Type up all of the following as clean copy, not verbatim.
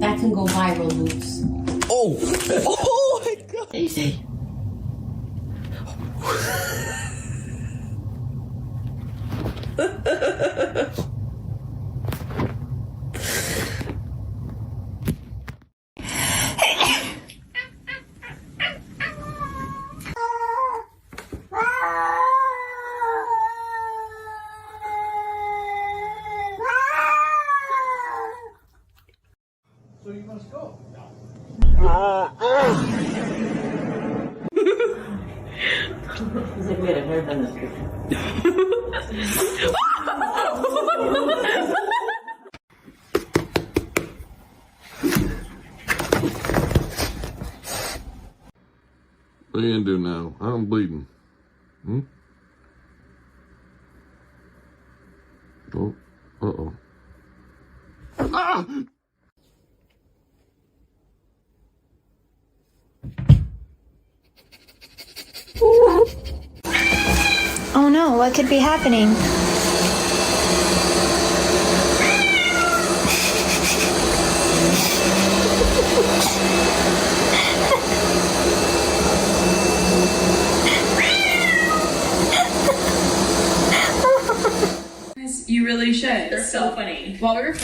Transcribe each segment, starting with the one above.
That can go viral, Loops. Oh! Oh my god! Easy. So you must go. He's like, wait, I've never done this before. What are you gonna do now? I'm bleeding. Hmm? Oh, uh-oh. Ah! Oh no, what could be happening? You really should. They're so funny. While we were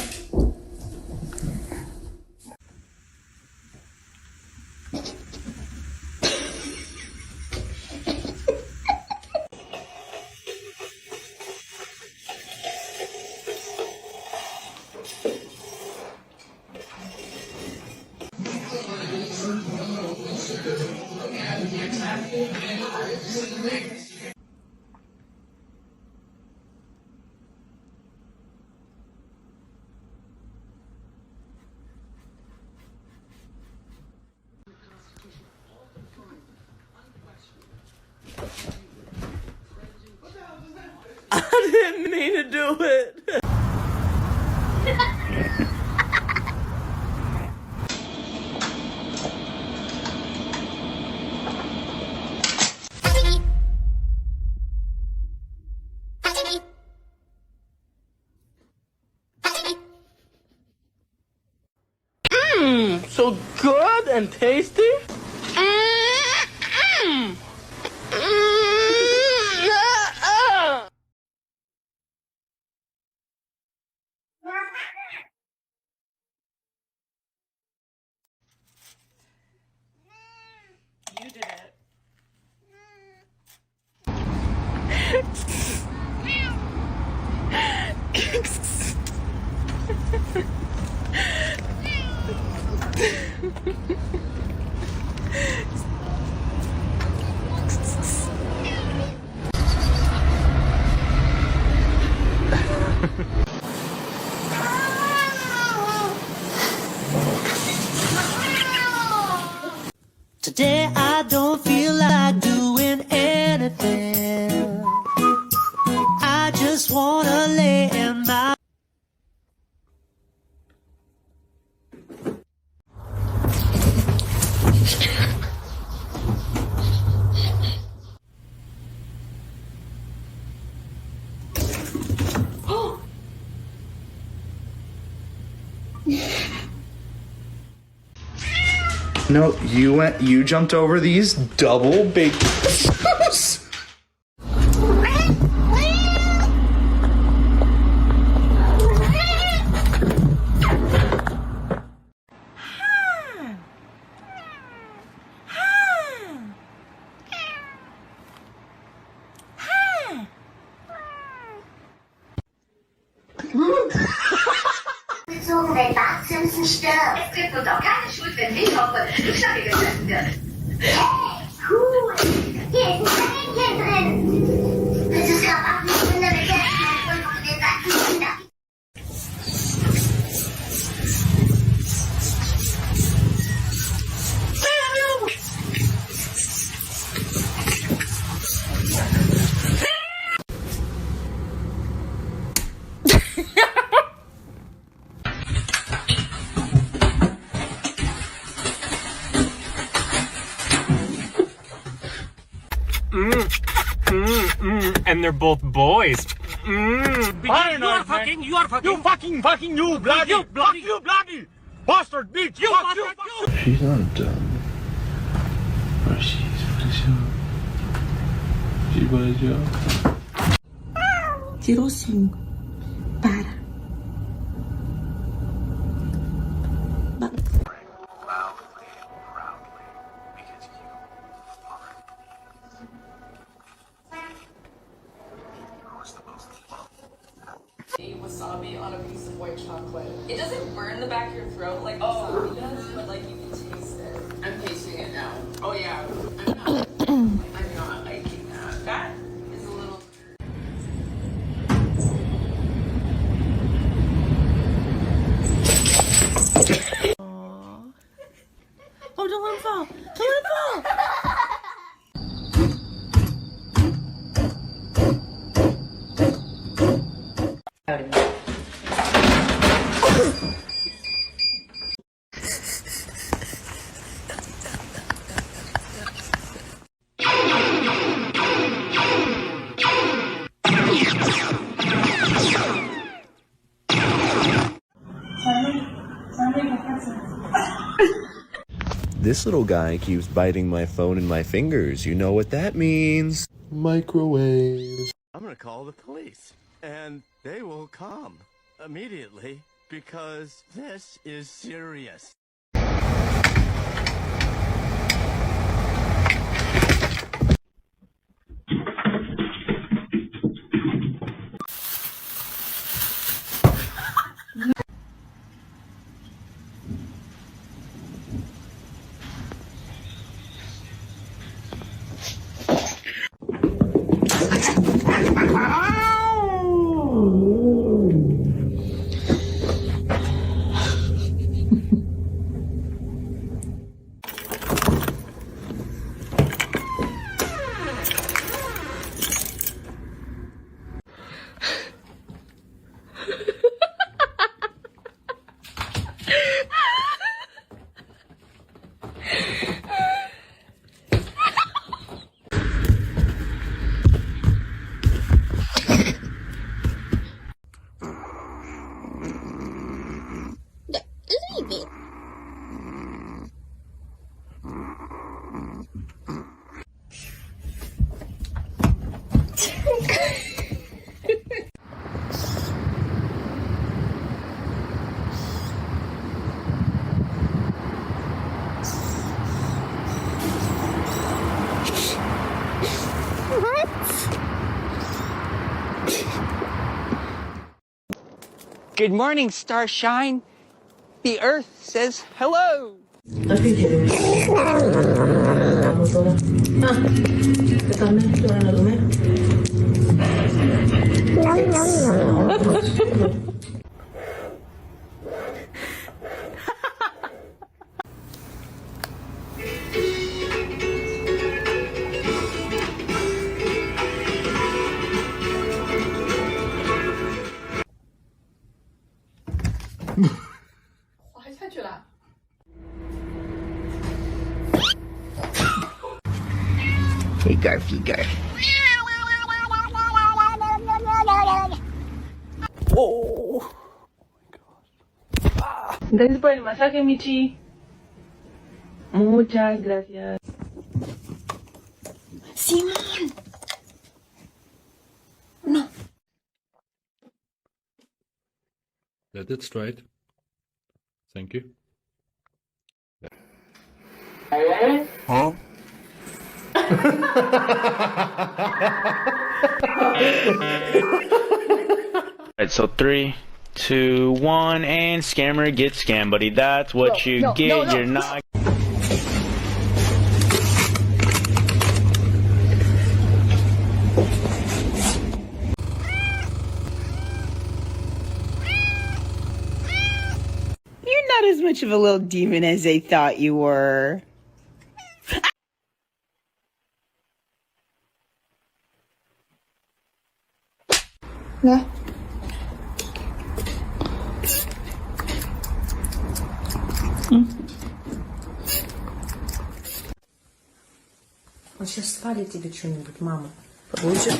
I didn't mean to do it! Mmm, so good and tasty? you did it. Today I don't feel like doing anything. I just wanna lay in my No, you jumped over these double baked potatoes. Wenn Bart Simpson stirbt. Es trifft uns auch keine Schuld, wenn Milch von der Stichschacke gefressen wird. Hey, cool. Hier ist ein Kaninchen drin. Willst du es gerade abnehmen, damit der Schneid von den Sachen darf? And they're both boys. You are fucking, you bloody, you bloody. What? bastard bitch! You bastard! She's not done. Oh, she's bonjour. She's bonjour. Tirou 5. Para. Wasabi on a piece of white chocolate. It doesn't burn the back of your throat like wasabi does, but like you can taste it. I'm tasting it now. Oh yeah. I'm not liking that. That is a little. Oh, don't let him fall. Don't let him fall. This little guy keeps biting my phone and my fingers. You know what that means. Microwave. I'm gonna call the police. And they will come immediately because this is serious. Good morning, Starshine. The Earth says hello. Hey, Garfield. Oh. Gracias por el masaje, Michi. Muchas gracias. Simón. No. Let it straight. Thank you. Huh? Alright, so 3, 2, 1, and scammer gets scammed, buddy. That's what you get. You're not. You're not as much of a little demon as they thought you were. Yeah. Он сейчас свалит тебе что-нибудь, мама. Получишь?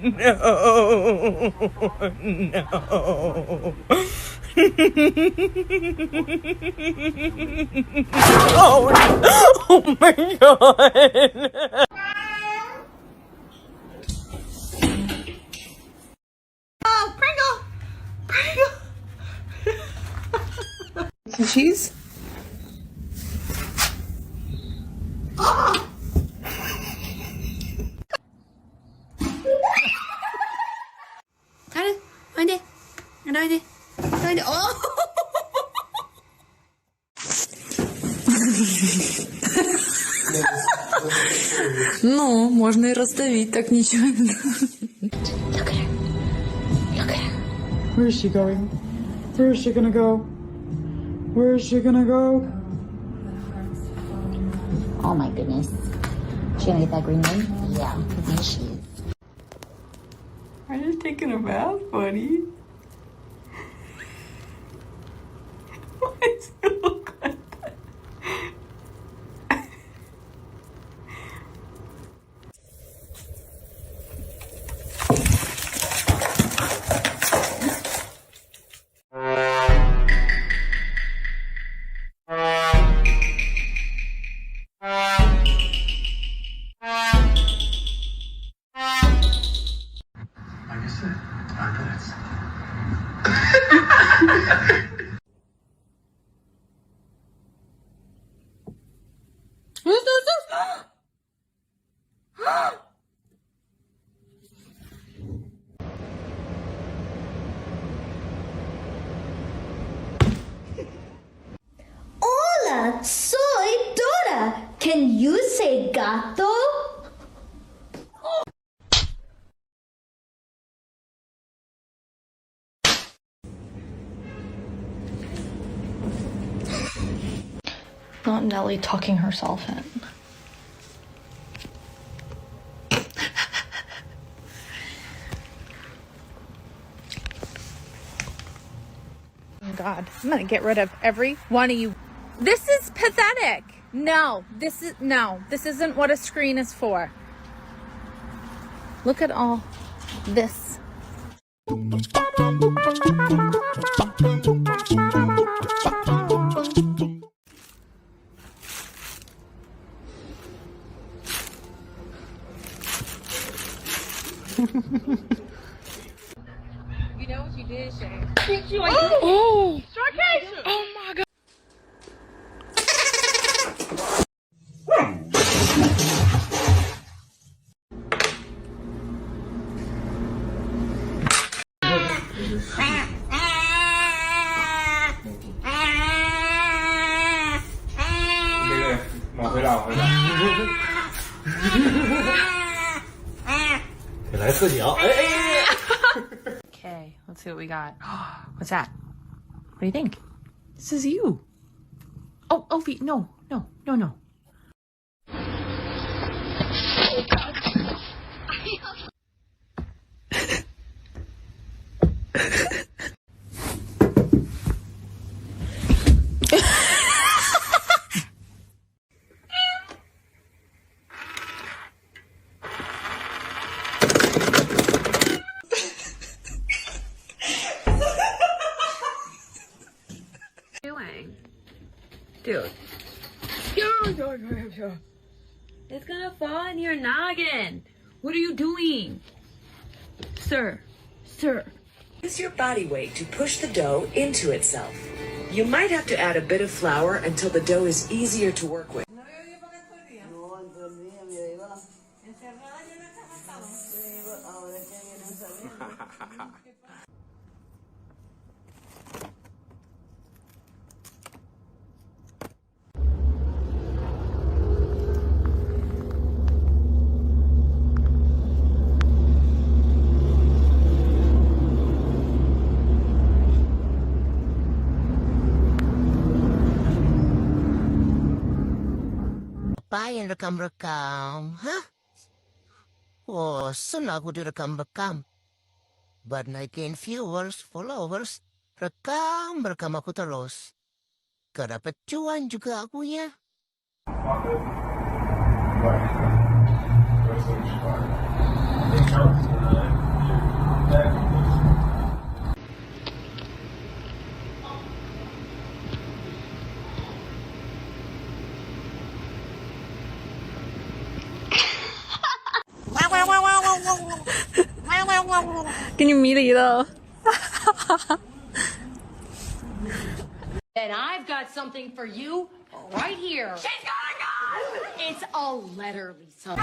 Oh my god. Oh, Pringle! Pringle! Some cheese? Ну, можно и раздавить, так ничего не Look at her. Look at her. Where is she going? Where is she gonna go? Where is she gonna go? Oh my goodness. She gonna get that green one? Yeah, there she is. Are you taking a bath, buddy? Why does it look like that? Hola, soy Dora. Can you say gato? Not Nellie tucking herself in. Oh God, I'm gonna get rid of every one of you. This is pathetic. No, this isn't what a screen is for. Look at all this. You know what you did, Shane? Oh! Sarcasm! Oh my God. Okay, let's see what we got. What's that? What do you think? This is you. Oh, Opie, no. Dude. It's gonna fall in your noggin. What are you doing? Sir. Use your body weight to push the dough into itself. You might have to add a bit of flour until the dough is easier to work with. Bayan rekam-rekam, huh? Oh, senang aku direkam-rekam. But naikin viewers, followers, rekam aku terus. Kedapat cuan juga akunya. Right. Can you meet it though? And I've got something for you right here. She's got a gun! It's a letter, Lisa.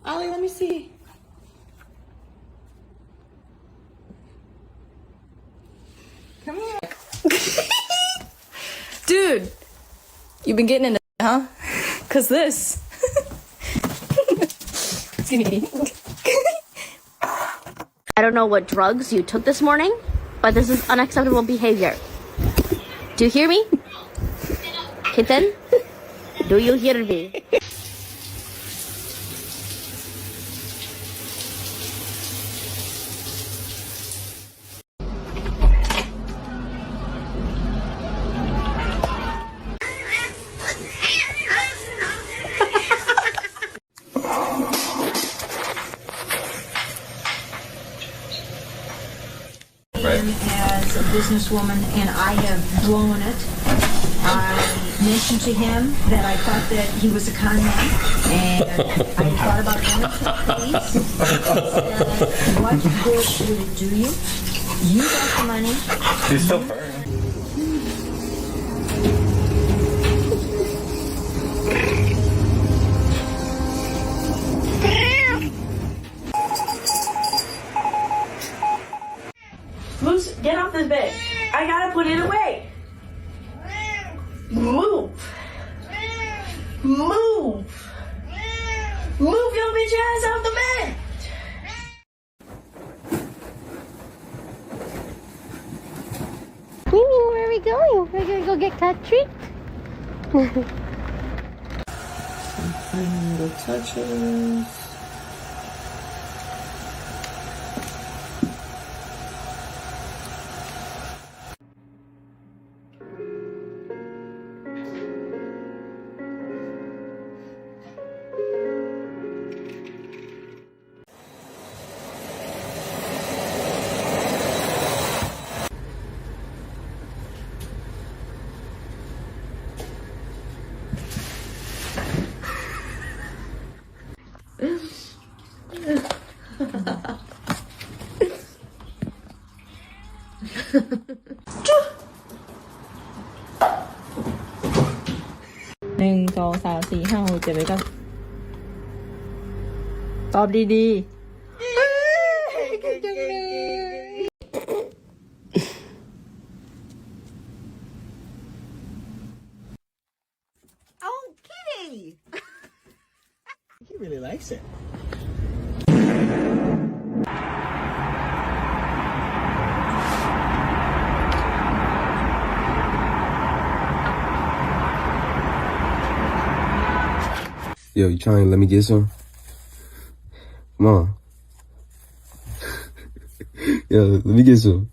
Ollie, let me see. Come here. Dude, you've been getting into huh? Cause this. Excuse me. I don't know what drugs you took this morning, but this is unacceptable behavior. Do you hear me? Kitten? Do you hear me? As a businesswoman, and I have blown it. I mentioned to him that I thought that he was a con man, and I thought about going to the police. What good would it do you? You got the money. He's still purring. Moose, get off this bed. I gotta put it away. Move. Move. Move your bitch ass off the bed. Mimi, where are we going? We're gonna go get cat treat? The touches. Hนึ่งสองสามสี่ห้าหกเจ็ดแปดเก้าตอบดีๆเก่งจังเลย Oh, kitty! He really likes it. Yo, you trying to let me get some? Come on. Yo, let me get some.